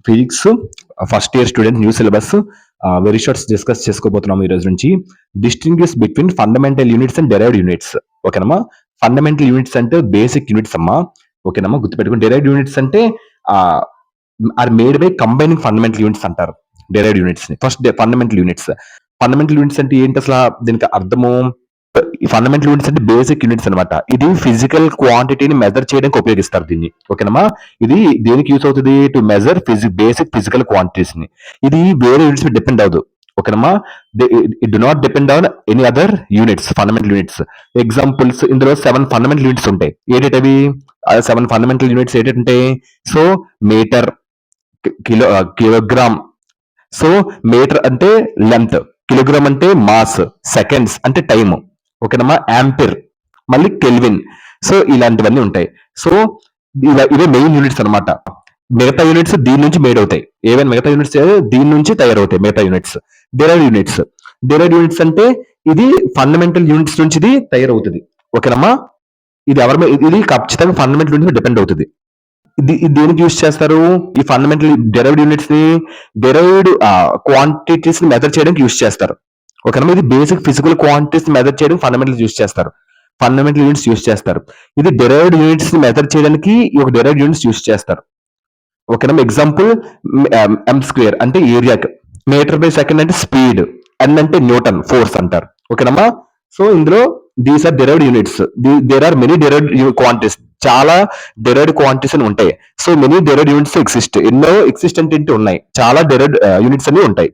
Physics first year student new syllabus very shorts discuss చేసుకోబోతున్నాము ఈ రోజు నుంచి. Distinguish between fundamental units and derived units. ఓకేనమ్మా. Fundamental units అంటే బేసిక్ యూనిట్స్ అమ్మా. ఓకేనమ్మా, గుర్తుపెట్టుకుని. డెరైవ్డ్ యూనిట్స్ అంటే are made by combining fundamental units అంటారు డెరైవ్డ్ యూనిట్స్ ని. First fundamental units. Fundamental units అంటే ఏంటి అసలు, దీనికి అర్థము? ఈ ఫండమెంటల్ యూనిట్స్ అంటే బేసిక్ యూనిట్స్ అనమాట. ఇది ఫిజికల్ క్వాంటిటీని మెజర్ చేయడానికి ఉపయోగిస్తారు దీన్ని. ఓకేనమ్మా. ఇది దేనికి యూస్ అవుతుంది? To measure basic physical quantities ని. ఇది వేరే యూనిట్స్ మీద డిపెండ్ అవ్వదు. ఓకేనమ్మా. It do not depend on any other units, fundamental units. Examples, ఇందులో 7 ఫండమెంటల్ యూనిట్స్ ఉంటాయి. ఏటేటవి 7 ఫండమెంటల్ యూనిట్స్ ఏంటంటే, so meter, kilogram. So meter అంటే లెంత్, కిలోగ్రామ్ అంటే మాస్, సెకండ్స్ అంటే టైమ్. ఓకేనమ్మా. యాంపిర్, మళ్ళీ కెల్విన్. సో ఇలాంటివన్నీ ఉంటాయి. సో ఇవే మెయిన్ యూనిట్స్ అనమాట. మిగతా యూనిట్స్ దీని నుంచి మేడ్ అవుతాయి. ఏవైనా మిగతా యూనిట్స్ దీని నుంచి తయారవుతాయి. మిగతా units derived units. Derived units అంటే ఇది ఫండమెంటల్ యూనిట్స్ నుంచి ఇది తయారవుతుంది. ఓకేనమ్మా. ఇది ఇది ఖచ్చితంగా ఫండమెంటల్ యూనిట్స్ మీద డిపెండ్ అవుతుంది. ఇది దేనికి యూజ్ చేస్తారు? ఈ ఫండమెంటల్ డెరైవ్డ్ యూనిట్స్ ని డెరైవ్డ్ క్వాంటిటీస్ ని మెజర్ చేయడానికి యూజ్ చేస్తారు. ఓకేనమ్మా. ఇది బేసిక్ ఫిజికల్ క్వాంటిటీస్ మెజర్ చేయడానికి ఫండమెంటల్ యూజ్ చేస్తారు. ఫండమెంటల్ యూనిట్స్ యూజ్ చేస్తారు. ఇది డెరైవ్డ్ యూనిట్స్ ని మెజర్ చేయడానికి ఈ ఒక డెరైవ్డ్ యూనిట్స్ యూజ్ చేస్తారు. ఓకేనమ్మా. ఎగ్జాంపుల్ ఎం స్క్వేర్ అంటే ఏరియాకి, మీటర్ బై సెకండ్ అంటే స్పీడ్, ఎన్ అంటే న్యూటన్ ఫోర్స్ అంటారు. ఓకేనమ్మా. సో ఇందులో these are derived units. There are many derived quantities. చాలా డెరైవ్డ్ క్వాంటిటీస్ అని ఉంటాయి. So many derived units exist. ఎన్నో ఎగ్జిస్టెంట్ ఉన్నాయి. చాలా డెరైవ్డ్ యూనిట్స్ అన్ని ఉంటాయి.